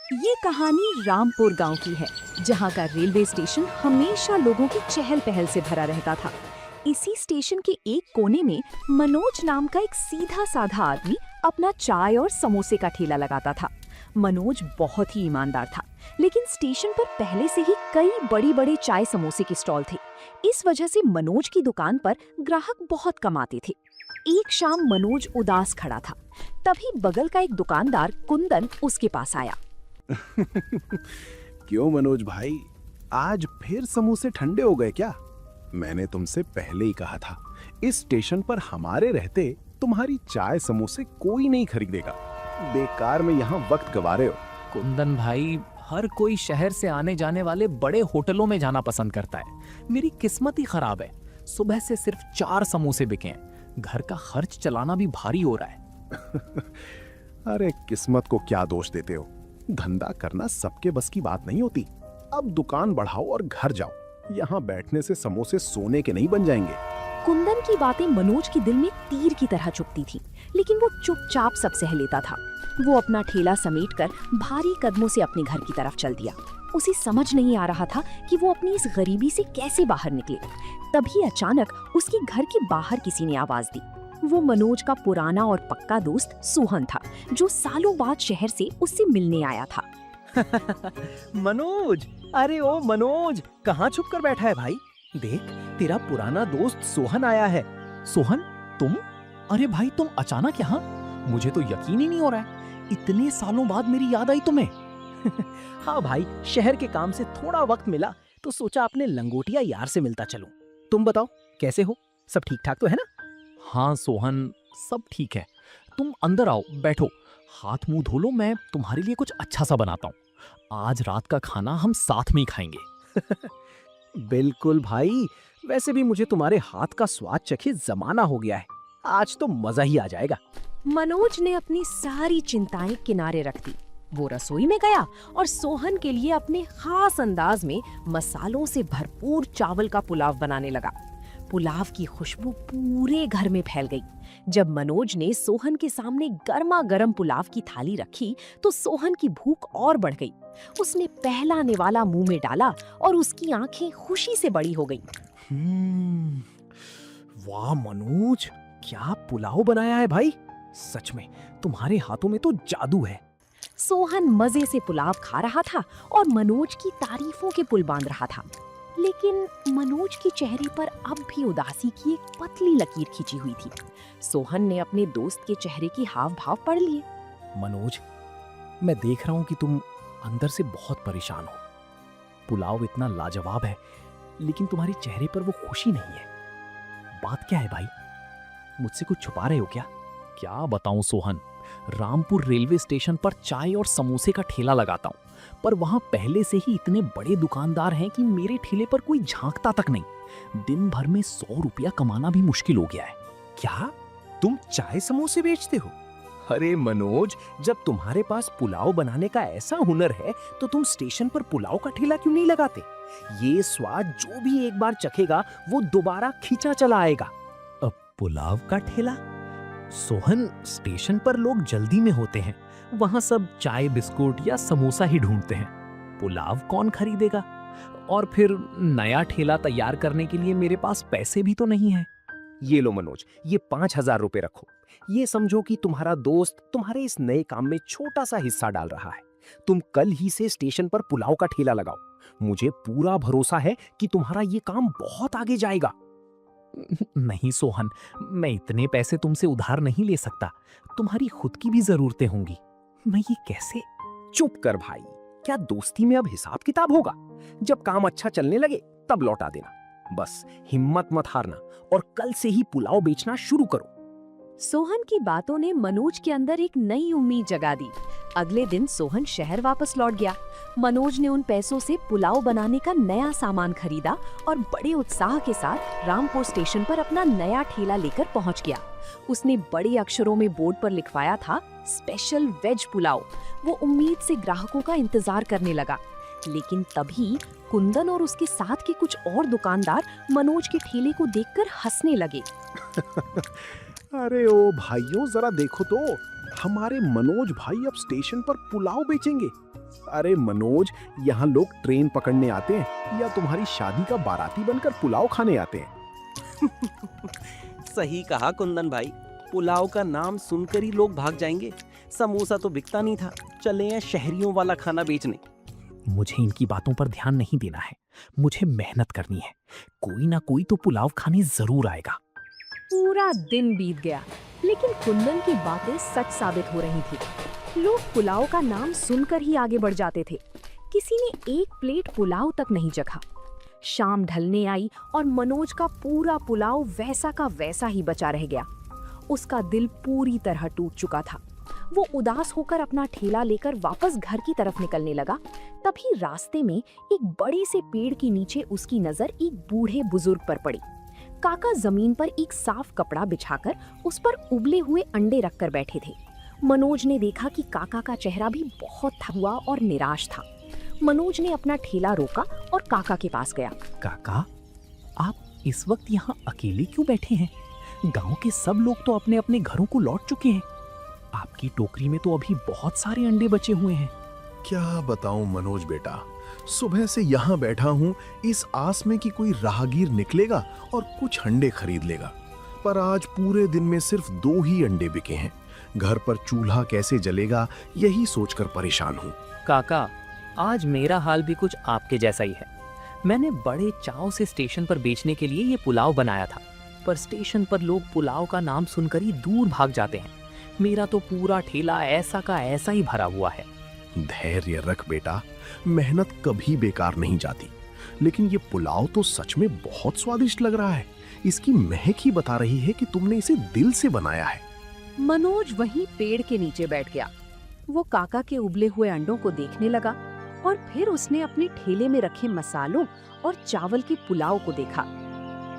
ये कहानी रामपुर गांव की है, जहां का रेलवे स्टेशन हमेशा लोगों की चहल पहल से भरा रहता था। इसी स्टेशन के एक कोने में मनोज नाम का एक सीधा साधा आदमी अपना चाय और समोसे का ठेला लगाता था। मनोज बहुत ही ईमानदार था, लेकिन स्टेशन पर पहले से ही कई बड़ी बड़े चाय समोसे के स्टॉल थे। इस वजह से मनोज की दुकान पर ग्राहक बहुत कम आते थे। एक शाम मनोज उदास खड़ा था, तभी बगल का एक दुकानदार कुंदन उसके पास आया। क्यों मनोज भाई, आज फिर समोसे ठंडे हो गए क्या? मैंने तुमसे पहले ही कहा था, इस स्टेशन पर हमारे रहते तुम्हारी चाय समोसे कोई नहीं खरीदेगा। बेकार में यहाँ वक्त गवा रहे हो। कुंदन भाई, हर कोई शहर से आने जाने वाले बड़े होटलों में जाना पसंद करता है। मेरी किस्मत ही खराब है, सुबह से सिर्फ 4 समोसे बिके हैं। घर का खर्च चलाना भी भारी हो रहा है। अरे किस्मत को क्या दोष देते हो? धंधा करना सबके बस की बात नहीं होती। अब दुकान बढ़ाओ और घर जाओ। यहाँ बैठने से समोसे सोने के नहीं बन जाएंगे। कुंदन की बातें मनोज के दिल में तीर की तरह चुभती थी, लेकिन वो चुपचाप सब सह लेता था। वो अपना ठेला समेटकर भारी कदमों से अपने घर की तरफ चल दिया। उसे समझ नहीं आ रहा था कि वो अपनी इस गरीबी से कैसे बाहर निकले। तभी अचानक उसके घर के बाहर किसी ने आवाज दी। वो मनोज का पुराना और पक्का दोस्त सोहन था, जो सालों बाद शहर से उससे मिलने आया था। मनोज, अरे ओ मनोज, कहाँ छुप कर बैठा है भाई? देख, तेरा पुराना दोस्त सोहन आया है। सोहन, तुम? अरे भाई, तुम अचानक यहाँ? मुझे तो यकीन ही नहीं हो रहा है, इतने सालों बाद मेरी याद आई तुम्हें। हाँ भाई, शहर के काम से थोड़ा वक्त मिला तो सोचा अपने लंगोटिया यार से मिलता चलूं। तुम बताओ, कैसे हो? सब ठीक ठाक तो है ना? हाँ सोहन, सब ठीक है। तुम अंदर आओ, बैठो, हाथ मुंह धो लो। मैं तुम्हारे लिए कुछ अच्छा सा बनाता हूँ। आज रात का खाना हम साथ में ही खाएंगे। बिल्कुल भाई, वैसे भी मुझे तुम्हारे हाथ का स्वाद चखे जमाना हो गया है। आज तो मजा ही आ जाएगा। मनोज ने अपनी सारी चिंताएं किनारे रख दी। वो रसोई में गया और सोहन के लिए अपने खास अंदाज में मसालों से भरपूर चावल का पुलाव बनाने लगा। पुलाव की खुशबू पूरे घर में फैल गई। जब मनोज ने सोहन के सामने गर्मा गर्म पुलाव की थाली रखी, तो सोहन की भूख और बढ़ गई। उसने पहला निवाला मुंह में डाला और उसकी आंखें खुशी से बड़ी हो गईं। वाह मनोज, क्या पुलाव बनाया है भाई! सच में तुम्हारे हाथों में तो जादू है। सोहन मजे से पुलाव खा रहा था और मनोज की तारीफों के पुल बांध रहा था। लेकिन मनोज के चेहरे पर अब भी उदासी की एक पतली लकीर खिंची हुई थी। सोहन ने अपने दोस्त के चेहरे की हाव भाव पढ़ लिए। मनोज, मैं देख रहा हूँ कि तुम अंदर से बहुत परेशान हो। पुलाव इतना लाजवाब है, लेकिन तुम्हारे चेहरे पर वो खुशी नहीं है। बात क्या है भाई? मुझसे कुछ छुपा रहे हो क्या? क्या बताऊं सोहन, रामपुर रेलवे स्टेशन पर चाय और समोसे का ठेला लगाता हूँ, पर वहां पहले से ही इतने बड़े दुकानदार हैं कि मेरे ठेले पर कोई झांकता तक नहीं। दिन भर में 100 रुपया कमाना भी मुश्किल हो गया है। क्या तुम चाय समोसे बेचते हो? अरे मनोज, जब तुम्हारे पास पुलाव बनाने का ऐसा हुनर है, तो तुम स्टेशन पर पुलाव का ठेला क्यों नहीं लगाते? ये स्वाद जो भी एक बार चखेगा, वो दोबारा खींचा चला आएगा। अब पुलाव का ठेला? सोहन, स्टेशन पर लोग जल्दी में होते हैं। वहां सब चाय बिस्कुट या समोसा ही ढूंढते हैं। पुलाव कौन खरीदेगा? और फिर नया ठेला तैयार करने के लिए मेरे पास पैसे भी तो नहीं है। ये लो मनोज, ये 5000 रुपए रखो। ये समझो कि तुम्हारा दोस्त तुम्हारे इस नए काम में छोटा सा हिस्सा डाल रहा है। तुम कल ही से स्टेशन पर पुलाव का ठेला लगाओ। मुझे पूरा भरोसा है कि तुम्हारा ये काम बहुत आगे जाएगा। नहीं सोहन, मैं इतने पैसे तुमसे उधार नहीं ले सकता। तुम्हारी खुद की भी जरूरतें होंगी। मैं ये कैसे? चुप कर भाई, क्या दोस्ती में अब हिसाब किताब होगा? जब काम अच्छा चलने लगे तब लौटा देना। बस हिम्मत मत हारना और कल से ही पुलाव बेचना शुरू करो। सोहन की बातों ने मनोज के अंदर एक नई उम्मीद जगा दी। अगले दिन सोहन शहर वापस लौट गया। मनोज ने उन पैसों से पुलाव बनाने का नया सामान खरीदा और बड़े उत्साह के साथ रामपुर स्टेशन पर अपना नया ठेला लेकर पहुंच गया। उसने बड़े अक्षरों में बोर्ड पर लिखवाया था, स्पेशल वेज पुलाव। वो उम्मीद से ग्राहकों का इंतजार करने लगा। लेकिन तभी कुंदन और उसके साथ के कुछ और दुकानदार मनोज के ठेले को देखकर हंसने लगे। अरे ओ भाइयों, जरा देखो तो, हमारे मनोज भाई अब स्टेशन पर पुलाव बेचेंगे। अरे मनोज, यहाँ लोग ट्रेन पकड़ने आते हैं या तुम्हारी शादी का बाराती बनकर पुलाव खाने आते हैं? सही कहा कुंदन भाई, पुलाव का नाम सुनकर ही लोग भाग जाएंगे। समोसा तो बिकता नहीं था, चले हैं शहरियों वाला खाना बेचने। मुझे इनकी बातों पर ध्यान नहीं देना है, मुझे मेहनत करनी है। कोई ना कोई तो पुलाव खाने जरूर आएगा। पूरा दिन बीत गया, लेकिन कुंदन की बातें सच साबित हो रही थी। लोग पुलाव का नाम सुनकर ही आगे बढ़ जाते थे। किसी ने एक प्लेट पुलाव तक नहीं चखा। शाम ढलने आई और मनोज का पूरा पुलाव वैसा का वैसा ही बचा रह गया। उसका दिल पूरी तरह टूट चुका था। वो उदास होकर अपना ठेला लेकर वापस घर की तरफ निकलने लगा। तभी रास्ते में एक बड़े से पेड़ के नीचे उसकी नजर एक बूढ़े बुजुर्ग पर पड़ी। काका जमीन पर एक साफ कपड़ा बिछाकर उस पर उबले हुए अंडे रखकर बैठे थे। मनोज ने देखा कि काका का चेहरा भी बहुत थका हुआ और निराश था। मनोज ने अपना ठेला रोका और काका के पास गया। काका, आप इस वक्त यहाँ अकेले क्यों बैठे हैं? गांव के सब लोग तो अपने अपने घरों को लौट चुके हैं। आपकी टोकरी में तो अभी बहुत सारे अंडे बचे हुए हैं। क्या बताऊं मनोज बेटा, सुबह से यहाँ बैठा हूँ इस आस में कि कोई राहगीर निकलेगा और कुछ अंडे खरीद लेगा, पर आज पूरे दिन में सिर्फ 2 ही अंडे बिके हैं। घर पर चूल्हा कैसे जलेगा यही सोचकर परेशान हूँ। काका, आज मेरा हाल भी कुछ आपके जैसा ही है। मैंने बड़े चाव से स्टेशन पर बेचने के लिए ये पुलाव बनाया था, पर स्टेशन पर लोग पुलाव का नाम सुनकर ही दूर भाग जाते हैं। मेरा तो पूरा ठेला ऐसा का ऐसा ही भरा हुआ है। धैर्य रख बेटा, मेहनत कभी बेकार नहीं जाती। लेकिन ये पुलाव तो सच में बहुत स्वादिष्ट लग रहा है। इसकी महक ही बता रही है कि तुमने इसे दिल से बनाया है। मनोज वहीं पेड़ के नीचे बैठ गया। वो काका के उबले हुए अंडों को देखने लगा और फिर उसने अपने ठेले में रखे मसालों और चावल के पुलाव को देखा।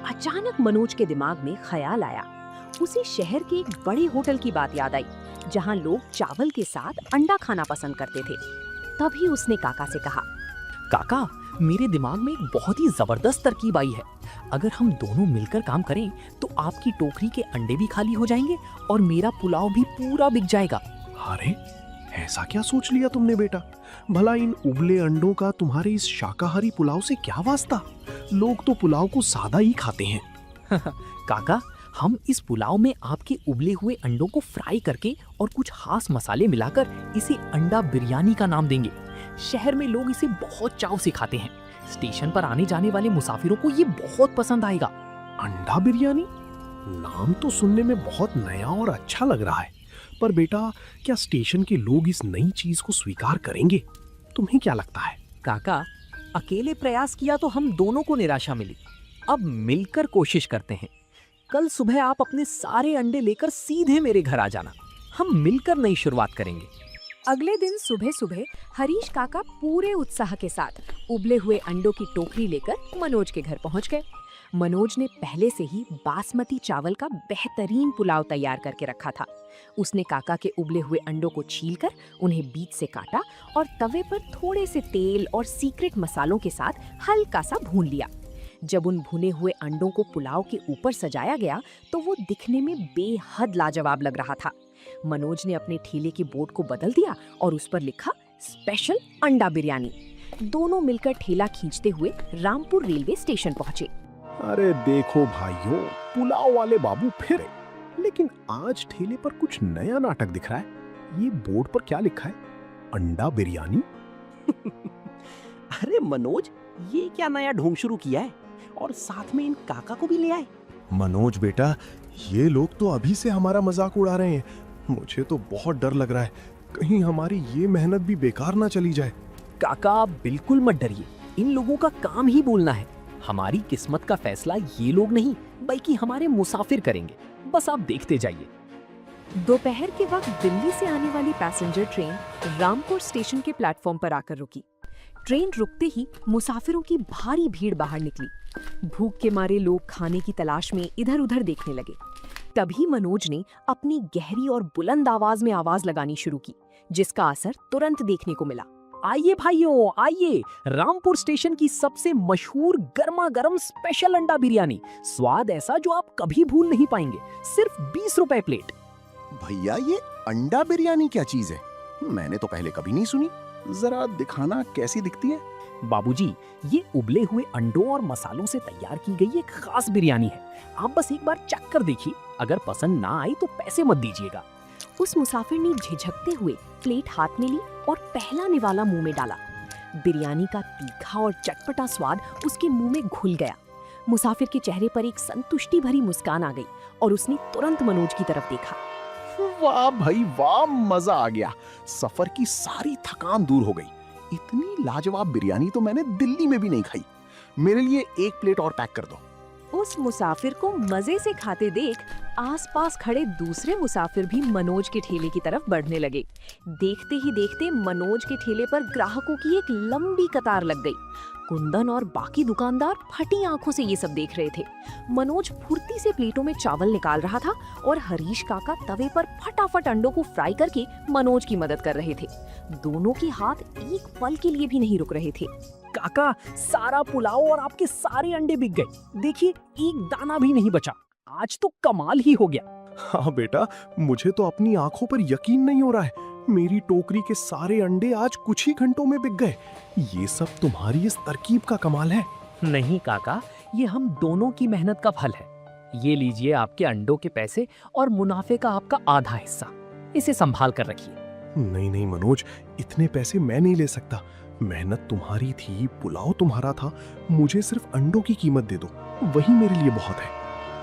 अचानक मनोज के दिमाग में ख्याल आया। उसे शहर के एक बड़े होटल की बात याद आई, जहां लोग चावल के साथ अंडा खाना पसंद करते थे। तभी उसने काका से कहा, काका, मेरे दिमाग में एक बहुत ही जबरदस्त तरकीब आई है। अगर हम दोनों मिलकर काम करें तो आपकी टोकरी के अंडे भी खाली हो जाएंगे और मेरा पुलाव भी पूरा बिक जाएगा। अरे, ऐसा क्या सोच लिया तुमने बेटा? भला इन उबले अंडों का तुम्हारे इस शाकाहारी पुलाव से क्या वास्ता? लोग तो पुलाव को सादा ही खाते हैं। काका, हम इस पुलाव में आपके उबले हुए अंडों को फ्राई करके और कुछ खास मसाले मिलाकर इसे अंडा बिरयानी का नाम देंगे। शहर में लोग इसे बहुत चाव से खाते हैं। स्टेशन पर आने जाने वाले मुसाफिरों को ये बहुत पसंद आएगा। अंडा बिरयानी? नाम तो सुनने में बहुत नया और अच्छा लग रहा है, पर बेटा, क्या स्टेशन के लोग इस नई चीज को स्वीकार करेंगे? तुम्हें क्या लगता है? काका, अकेले प्रयास किया तो हम दोनों को निराशा मिली। अब मिलकर कोशिश करते हैं। कल सुबह आप अपने सारे अंडे लेकर सीधे मेरे घर आ जाना। हम मिलकर नई शुरुआत करेंगे। अगले दिन सुबह सुबह हरीश काका पूरे उत्साह के साथ उबले हुए अंडों की टोकरी लेकर मनोज के घर पहुंच गए। मनोज ने पहले से ही बासमती चावल का बेहतरीन पुलाव तैयार करके रखा था। उसने काका के उबले हुए अंडों को छीलकर उन्हें बीच से काटा और तवे पर थोड़े से तेल और सीक्रेट मसालों के साथ हल्का सा भून लिया। जब उन भुने हुए अंडों को पुलाव के ऊपर सजाया गया तो वो दिखने में बेहद लाजवाब लग रहा था। मनोज ने अपने ठेले के बोर्ड को बदल दिया और उस पर लिखा, स्पेशल अंडा बिरयानी। दोनों मिलकर ठेला खींचते हुए रामपुर रेलवे स्टेशन पहुंचे। अरे देखो भाइयों, पुलाव वाले बाबू फिरे। लेकिन आज ठेले पर कुछ नया नाटक दिख रहा है। ये बोर्ड पर क्या लिखा है? अंडा बिरयानी? अरे मनोज, ये क्या नया ढोंग शुरू किया है? और साथ में इन काका को भी ले आए। मनोज बेटा, ये लोग तो अभी से हमारा मजाक उड़ा रहे हैं। मुझे तो बहुत डर लग रहा है, कहीं हमारी ये मेहनत भी बेकार ना चली जाए। काका, आप बिल्कुल मत डरिए। इन लोगों का काम ही बोलना है। हमारी किस्मत का फैसला ये लोग नहीं बल्कि हमारे मुसाफिर करेंगे। बस आप देखते जाइए। दोपहर के वक्त दिल्ली से आने वाली पैसेंजर ट्रेन रामपुर स्टेशन के प्लेटफॉर्म पर आकर रुकी। ट्रेन रुकते ही मुसाफिरों की भारी भीड़ बाहर निकली। भूख के मारे लोग खाने की तलाश में इधर उधर देखने लगे। तभी मनोज ने अपनी गहरी और बुलंद आवाज में आवाज लगानी शुरू की, जिसका असर तुरंत देखने को मिला। आइए भाइयों, आइए, रामपुर स्टेशन की सबसे मशहूर गर्मा गर्म स्पेशल अंडा बिरयानी। स्वाद ऐसा जो आप कभी भूल नहीं पाएंगे। सिर्फ 20 रुपए प्लेट। भैया ये अंडा बिरयानी क्या चीज है? मैंने तो पहले कभी नहीं सुनी। जरा दिखाना कैसी दिखती है। बाबूजी, ये उबले हुए अंडों और मसालों से तैयार की गई एक खास बिरयानी है। आप बस एक बार चख कर देखिए, अगर पसंद ना आई तो पैसे मत दीजिएगा। उस मुसाफिर ने झिझकते हुए प्लेट हाथ में ली और पहला निवाला मुंह में डाला। बिरयानी का तीखा और चटपटा स्वाद उसके मुंह में घुल गया। मुसाफिर के चेहरे पर एक संतुष्टि भरी मुस्कान आ गई और उसने तुरंत मनोज की तरफ देखा। वाह भाई वाह, मजा आ गया। सफर की सारी थकान दूर हो गई। इतनी लाजवाब बिरयानी तो मैंने दिल्ली में भी नहीं खाई। मेरे लिए एक प्लेट और पैक कर दो। उस मुसाफिर को मजे से खाते देख आसपास खड़े दूसरे मुसाफिर भी मनोज के ठेले की तरफ बढ़ने लगे। देखते ही देखते मनोज के ठेले पर ग्राहकों की एक लंबी कतार लग गई। कुंदन और बाकी दुकानदार फटी आंखों से ये सब देख रहे थे। मनोज फुर्ती से प्लेटों में चावल निकाल रहा था और हरीश काका तवे पर फटाफट अंडों को फ्राई करके मनोज की मदद कर रहे थे। दोनों के हाथ एक पल के लिए भी नहीं रुक रहे थे। काका, सारा पुलाव और आपके सारे अंडे बिक गए। देखिए, एक दाना भी नहीं बचा। आज तो कमाल ही हो गया। हाँ बेटा, मुझे तो अपनी आंखों पर यकीन नहीं हो रहा है। मेरी टोकरी के सारे अंडे आज कुछ ही घंटों में बिक गए। ये सब तुम्हारी इस तरकीब का कमाल है। नहीं काका, ये हम दोनों की मेहनत का फल है। ये लीजिए आपके अंडों के पैसे और मुनाफे का आपका आधा हिस्सा। इसे संभाल कर रखिए। नहीं नहीं मनोज, इतने पैसे मैं नहीं ले सकता। मेहनत तुम्हारी थी, पुलाव तुम्हारा था। मुझे सिर्फ अंडों की कीमत दे दो, वही मेरे लिए बहुत है।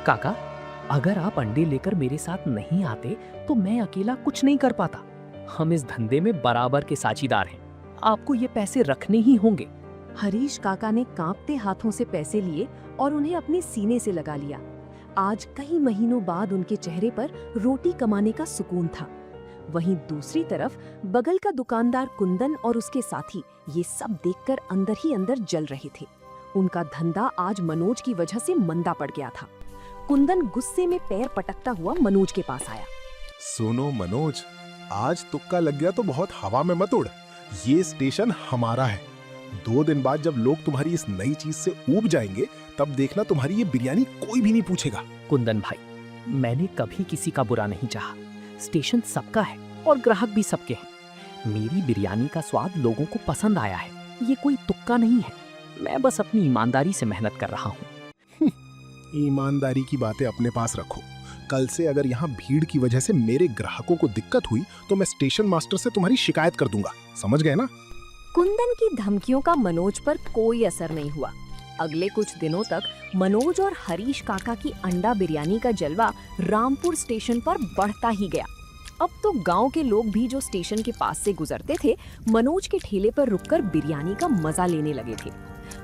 काका, अगर आप अंडे लेकर मेरे साथ नहीं आते तो मैं अकेला कुछ नहीं कर पाता। हम इस धंधे में बराबर के साझीदार हैं। आपको ये पैसे रखने ही होंगे। हरीश काका ने कांपते हाथों से पैसे लिए और उन्हें अपने सीने से लगा लिया। आज कई महीनों बाद उनके चेहरे पर रोटी कमाने का सुकून था। वहीं दूसरी तरफ बगल का दुकानदार कुंदन और उसके साथी ये सब देखकर अंदर ही अंदर जल रहे थे। उनका धंधा आज मनोज की वजह से मंदा पड़ गया था। कुंदन गुस्से में पैर पटकता हुआ मनोज के पास आया। सुनो मनोज, आज तुक्का लग गया तो बहुत हवा में मत उड़। ये स्टेशन हमारा है। 2 दिन बाद जब लोग तुम्हारी इस नई चीज से ऊब जाएंगे, तब देखना तुम्हारी ये बिरयानी कोई भी नहीं पूछेगा। कुंदन भाई, मैंने कभी किसी का बुरा नहीं चाहा। स्टेशन सबका है और ग्राहक भी सबके हैं। मेरी बिरयानी का स्वाद लोगों को पसंद आया है। ये कोई तुक्का नहीं है। मैं बस अपनी ईमानदारी से मेहनत कर रहा हूँ। ईमानदारी की बातें अपने पास रखो। कल से अगर यहाँ भीड़ की वजह से मेरे ग्राहकों को दिक्कत हुई तो मैं स्टेशन मास्टर से तुम्हारी शिकायत कर दूंगा। समझ गए ना? कुंदन की धमकियों का मनोज पर कोई असर नहीं हुआ। अगले कुछ दिनों तक मनोज और हरीश काका की अंडा बिरयानी का जलवा रामपुर स्टेशन पर बढ़ता ही गया। अब तो गांव के लोग भी जो स्टेशन के पास से गुजरते थे, मनोज के ठेले पर रुककर बिरयानी का मजा लेने लगे थे।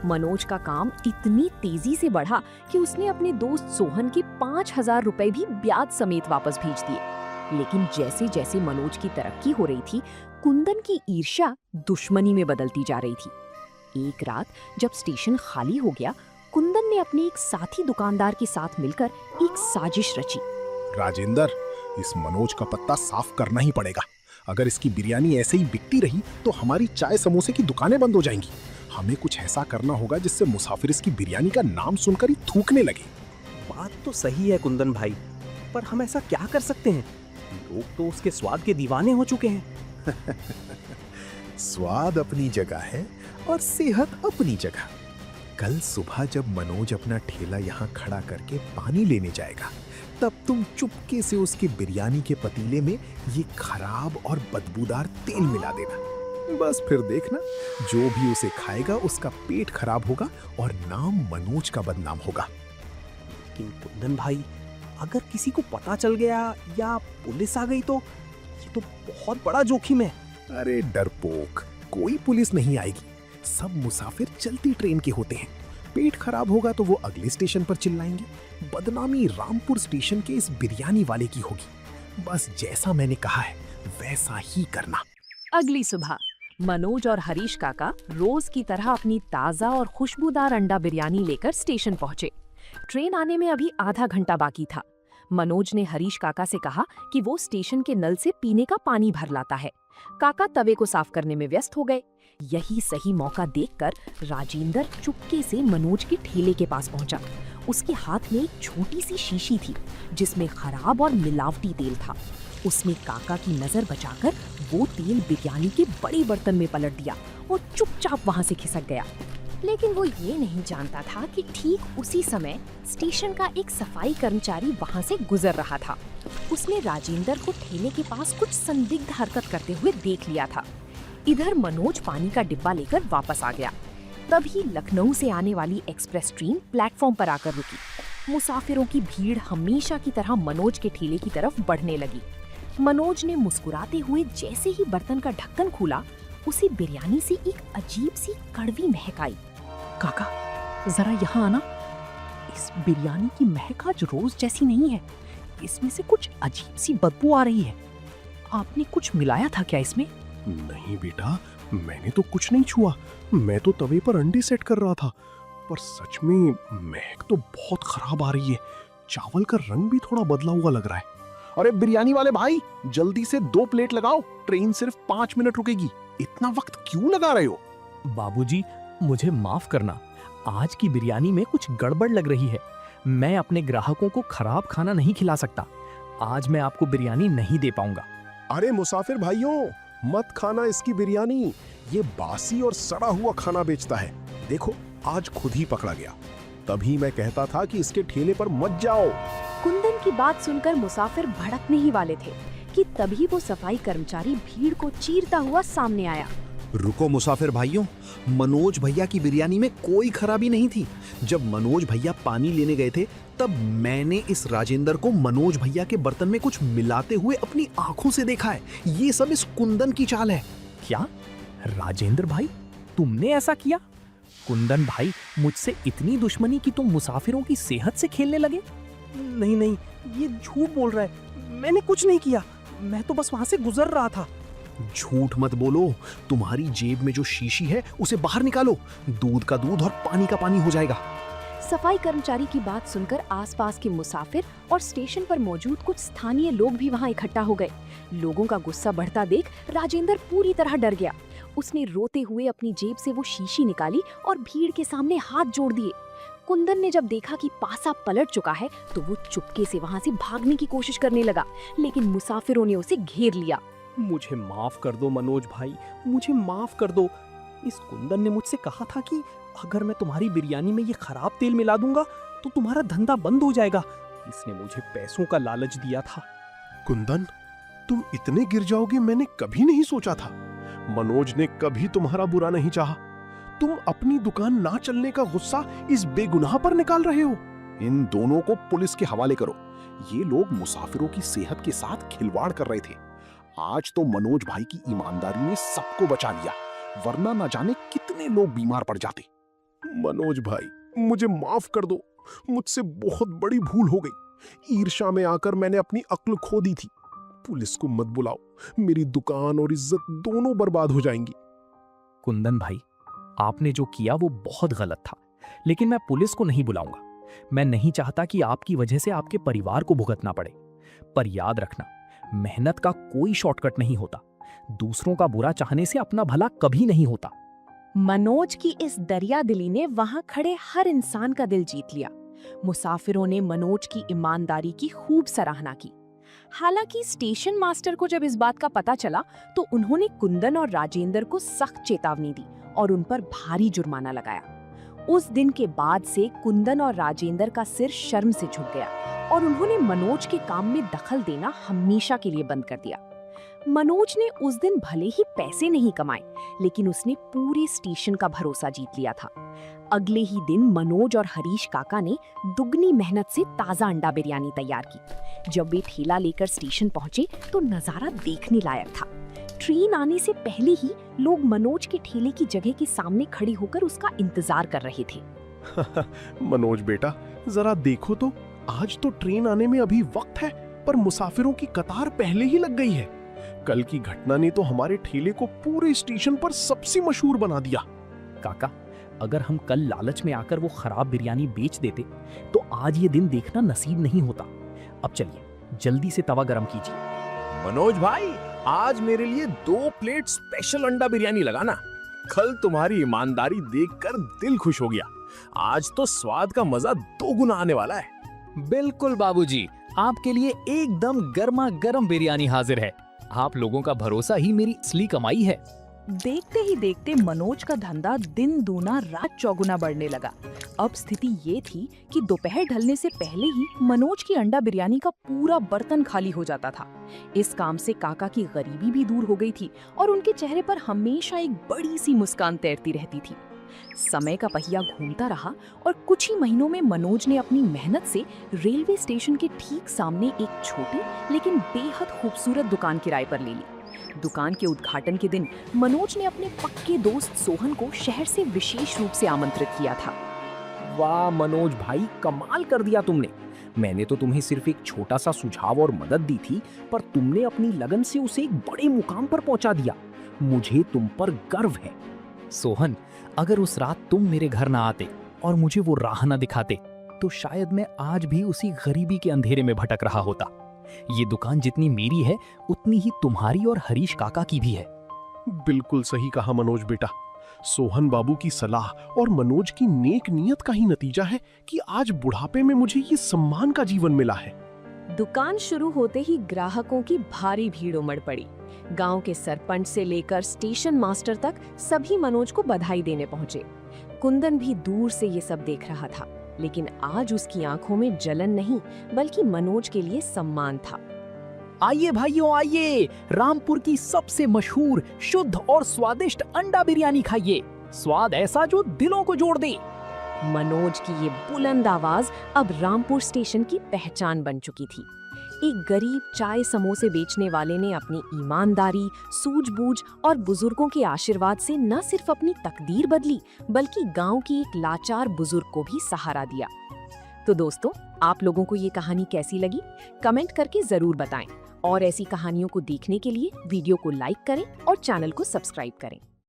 मनोज का काम इतनी तेजी से बढ़ा कि उसने अपने दोस्त सोहन के 5,000 रुपए भी ब्याज समेत वापस भेज दिए। लेकिन जैसे जैसे मनोज की तरक्की हो रही थी, कुंदन की ईर्ष्या दुश्मनी में बदलती जा रही थी। एक रात जब स्टेशन खाली हो गया, कुंदन ने अपने एक साथी दुकानदार के साथ मिलकर एक साजिश रची। राजेंद्र, इस मनोज का पत्ता साफ करना ही पड़ेगा। अगर इसकी बिरयानी ऐसे ही बिकती रही तो हमारी चाय समोसे की दुकानें बंद हो जाएंगी। हमें कुछ ऐसा करना होगा जिससे मुसाफिर इसकी बिरयानी का नाम सुनकर ही थूकने लगे। बात तो सही है कुंदन भाई, पर हम ऐसा क्या कर सकते हैं? लोग तो उसके स्वाद के दीवाने हो चुके हैं। स्वाद अपनी जगह है और सेहत अपनी जगह। कल सुबह जब मनोज अपना ठेला यहाँ खड़ा करके पानी लेने जाएगा, तब तुम चुपके से उसके बिरयानी के पतीले में ये खराब और बदबूदार तेल मिला देना। बस फिर देखना, जो भी उसे खाएगा उसका पेट खराब होगा और नाम मनोज का बदनाम होगा। लेकिन कुंदन भाई, अगर किसी को पता चल गया या पुलिस आ गई तो ये तो बहुत बड़ा जोखिम है। अरे डरपोक, कोई पुलिस नहीं आएगी। सब मुसाफिर चलती ट्रेन के होते हैं। पेट खराब होगा तो वो अगले स्टेशन पर चिल्लाएंगे। बदनामी रामपुर स्टेशन के इस बिरयानी वाले की होगी। बस जैसा मैंने कहा है वैसा ही करना। अगली सुबह मनोज और हरीश काका रोज की तरह अपनी ताजा और खुशबूदार अंडा बिरयानी लेकर स्टेशन पहुंचे। ट्रेन आने में अभी आधा घंटा बाकी था। मनोज ने हरीश काका से कहा कि वो स्टेशन के नल से पीने का पानी भर लाता है। काका तवे को साफ करने में व्यस्त हो गए। यही सही मौका देखकर राजेंद्र चुपके से मनोज के ठेले के पास पहुंचा। उसके हाथ में एक छोटी सी शीशी थी जिसमें खराब और मिलावटी तेल था। उसने काका की नजर बचाकर वो तेल बिरयानी के बड़े बर्तन में पलट दिया और चुपचाप वहां से खिसक गया। लेकिन वो ये नहीं जानता था कि ठीक उसी समय स्टेशन का एक सफाई कर्मचारी वहां से गुजर रहा था। उसने राजेंद्र को ठेले के पास कुछ संदिग्ध हरकत करते हुए देख लिया था। इधर मनोज पानी का डिब्बा लेकर वापस आ गया। तभी लखनऊ से आने वाली एक्सप्रेस ट्रेन प्लेटफॉर्म पर आकर रुकी। मुसाफिरों की भीड़ हमेशा की तरह मनोज के ठेले की तरफ बढ़ने लगी। मनोज ने मुस्कुराते हुए जैसे ही बर्तन का ढक्कन खोला, उसे बिरयानी से एक अजीब सी कड़वी महक आई। काका, जरा यहाँ आना। इस बिरयानी की महक आज रोज जैसी नहीं है। इसमें से कुछ अजीब सी बदबू आ रही है। आपने कुछ मिलाया था क्या इसमें? नहीं बेटा, मैंने तो कुछ नहीं छुआ। मैं तो तवे पर अंडे सेट कर रहा था। पर सच में महक तो बहुत खराब आ रही है। चावल का रंग भी थोड़ा बदला हुआ लग रहा है। अरे बिरयानी वाले भाई, जल्दी से 2 प्लेट लगाओ। ट्रेन सिर्फ 5 मिनट रुकेगी। इतना वक्त क्यों लगा रहे हो? बाबूजी, मुझे माफ करना। आज की बिरयानी में कुछ गड़बड़ लग रही है। मैं अपने ग्राहकों को खराब खाना नहीं खिला सकता। आज मैं आपको बिरयानी नहीं दे पाऊंगा। अरे मुसाफिर भाइयों, मत खाना इसकी बिरयानी। ये बासी और सड़ा हुआ खाना बेचता है। देखो, आज खुद ही पकड़ा गया। तभी मैं कहता था कि इसके ठेले पर मत जाओ। कुंदन की बात सुनकर मुसाफिर भड़कने ही वाले थे कि तभी वो सफाई कर्मचारी भीड़ को चीरता हुआ सामने आया। रुको मुसाफिर भाइयों, मनोज भैया की बिरयानी में कोई खराबी नहीं थी। जब मनोज भैया पानी लेने गए थे, तब मैंने इस राजेंद्र को मनोज भैया के बर्तन में कुछ मिलाते हुए अपनी आंखों से देखा है। ये सब इस कुंदन की चाल है। क्या राजेंद्र भाई, तुमने ऐसा किया? कुंदन भाई, मुझसे इतनी दुश्मनी कि तुम मुसाफिरों की सेहत से खेलने लगे? नहीं नहीं, ये झूठ बोल रहा है। मैंने कुछ नहीं किया। मैं तो बस वहां से गुजर रहा था। झूठ मत बोलो। तुम्हारी जेब में जो शीशी है उसे बाहर निकालो। दूध का दूध और पानी का पानी हो जाएगा। सफाई कर्मचारी की बात सुनकर आसपास के मुसाफिर और स्टेशन पर मौजूद कुछ स्थानीय लोग भी वहां इकट्ठा हो गए। लोगों का गुस्सा बढ़ता देख राजेंद्र पूरी तरह डर गया। उसने रोते हुए अपनी जेब से वो शीशी निकाली और भीड़ के सामने हाथ जोड़ दिए। कुंदन ने जब देखा कि पासा पलट चुका है, तो वो चुपके से वहां से भागने की कोशिश करने लगा, लेकिन मुसाफिरों ने उसे घेर लिया। मुझे माफ कर दो मनोज भाई, मुझे माफ कर दो। इस कुंदन ने मुझसे कहा था कि अगर मैं तुम्हारी बिरयानी में ये खराब तेल मिला दूंगा तो तुम्हारा धंधा बंद हो जाएगा। इसने मुझे पैसों का लालच दिया था। कुंदन, तुम इतने गिर जाओगे मैंने कभी नहीं सोचा था। मनोज ने कभी तुम्हारा बुरा नहीं चाहा। तुम अपनी दुकान ना चलने का गुस्सा इस बेगुनाह पर निकाल रहे हो। इन दोनों को पुलिस के हवाले करो। ये लोग मुसाफिरों की सेहत के साथ खिलवाड़ कर रहे थे। आज तो मनोज भाई की ईमानदारी ने सबको बचा लिया, वरना न जाने कितने लोग बीमार पड़ जाते। मनोज भाई, मुझे माफ कर दो। मुझसे बहुत बड़ी भूल हो गई। ईर्ष्या में आकर मैंने अपनी अक्ल खो दी थी। पुलिस को मत बुलाओ, मेरी दुकान और इज्जत दोनों बर्बाद हो जाएंगी। कुंदन भाई, आपने जो किया वो बहुत गलत था, लेकिन मैं पुलिस को नहीं बुलाऊंगा। मैं नहीं चाहता कि आपकी वजह से आपके परिवार को भुगतना पड़े। पर याद रखना, मेहनत का कोई शॉर्टकट नहीं होता। दूसरों का बुरा चाहने से अपना भला कभी नहीं होता। मनोज की इस दरिया दिली ने वहां खड़े हर इंसान का दिल जीत लिया। मुसाफिरों ने मनोज की ईमानदारी की खूब सराहना की। हालांकि स्टेशन मास्टर को जब इस बात का पता चला, तो उन्होंने कुंदन और राजेंद्र को सख्त चेतावनी दी और उन पर भारी जुर्माना लगाया। उस दिन के बाद से कुंदन और राजेंद्र का सिर शर्म से झुक गया और उन्होंने मनोज के काम में दखल देना हमेशा के लिए बंद कर दिया। मनोज ने उस दिन भले ही पैसे नहीं कमाए, लेकिन उसने पूरे स्टेशन का भरोसा जीत लिया था। अगले ही दिन मनोज और हरीश काका ने दुगनी मेहनत से ताजा अंडा बिरयानी तैयार की। जब वे ठेला लेकर स्टेशन पहुंचे, तो नजारा देखने लायक था। ट्रेन आने से पहले ही लोग मनोज के ठेले की जगह के सामने खड़े होकर उसका इंतजार कर रहे थे। मनोज बेटा, जरा देखो तो, आज तो ट्रेन आने में अभी वक्त है, पर मुसाफिरों की कतार पहले ही लग गई है। कल की घटना ने तो हमारे ठेले को पूरे स्टेशन पर सबसे मशहूर बना दिया। काका, अगर हम कल लालच में आकर वो खराब बिरयानी बेच देते, तो आज ये दिन देखना नसीब नहीं होता। अब चलिए, जल्दी से तवा गरम कीजिए। मनोज भाई, आज मेरे लिए 2 प्लेट स्पेशल अंडा बिरयानी लगाना। कल तुम्हारी ईमानदारी देखकर दिल खुश हो गया। आज तो स्वाद का मजा 2 गुना आने वाला है। बिल्कुल बाबूजी, आपके लिए एकदम गर्मा गर्म बिरयानी हाजिर है। आप लोगों का भरोसा ही मेरी असली कमाई है। देखते ही देखते मनोज का धंधा दिन दूना रात चौगुना बढ़ने लगा। अब स्थिति ये थी कि दोपहर ढलने से पहले ही मनोज की अंडा बिरयानी का पूरा बर्तन खाली हो जाता था। इस काम से काका की गरीबी भी दूर हो गई थी और उनके चेहरे पर हमेशा एक बड़ी सी मुस्कान तैरती रहती थी। समय का पहिया घूमता रहा और कुछ ही महीनों में मनोज ने अपनी मेहनत से रेलवे स्टेशन के ठीक सामने एक छोटी लेकिन बेहद खूबसूरत दुकान किराए पर ले ली। दुकान के उद्घाटन के दिन मनोज ने अपने पक्के दोस्त सोहन को शहर से विशेष रूप से आमंत्रित किया था। वाह मनोज भाई, कमाल कर दिया तुमने। मैंने तो तुम्हें सिर्फ एक छोटा सा सुझाव और मदद दी थी, पर तुमने अपनी लगन से उसे एक बड़े मुकाम पर पहुंचा दिया। मुझे तुम पर गर्व है। सोहन, अगर उस रात तुम मेरे घर ना आते और मुझे वो राह ना दिखाते तो शायद मैं आज भी उसी गरीबी के अंधेरे में भटक रहा होता। ये दुकान जितनी मेरी है उतनी ही तुम्हारी और हरीश काका की भी है। बिल्कुल सही कहा मनोज बेटा। सोहन बाबू की सलाह और मनोज की नेक नीयत का ही नतीजा है कि आज बुढ़ापे में मुझे ये सम्मान का जीवन मिला है। दुकान शुरू होते ही ग्राहकों की भारी भीड़ उमड़ पड़ी। गांव के सरपंच से लेकर स्टेशन मास्टर तक सभी मनोज को बधाई देने पहुंचे। कुंदन भी दूर से ये सब देख रहा था, लेकिन आज उसकी आंखों में जलन नहीं बल्कि मनोज के लिए सम्मान था। आइए भाइयों आइए, रामपुर की सबसे मशहूर, शुद्ध और स्वादिष्ट अंडा बिरयानी खाइए। स्वाद ऐसा जो दिलों को जोड़ दे। मनोज की ये बुलंद आवाज अब रामपुर स्टेशन की पहचान बन चुकी थी। एक गरीब चाय समोसे बेचने वाले ने अपनी ईमानदारी, सूझबूझ और बुजुर्गों के आशीर्वाद से न सिर्फ अपनी तकदीर बदली बल्कि गांव की एक लाचार बुजुर्ग को भी सहारा दिया। तो दोस्तों, आप लोगों को ये कहानी कैसी लगी? कमेंट करके जरूर बताएं और ऐसी कहानियों को देखने के लिए वीडियो को लाइक करें और चैनल को सब्सक्राइब करें।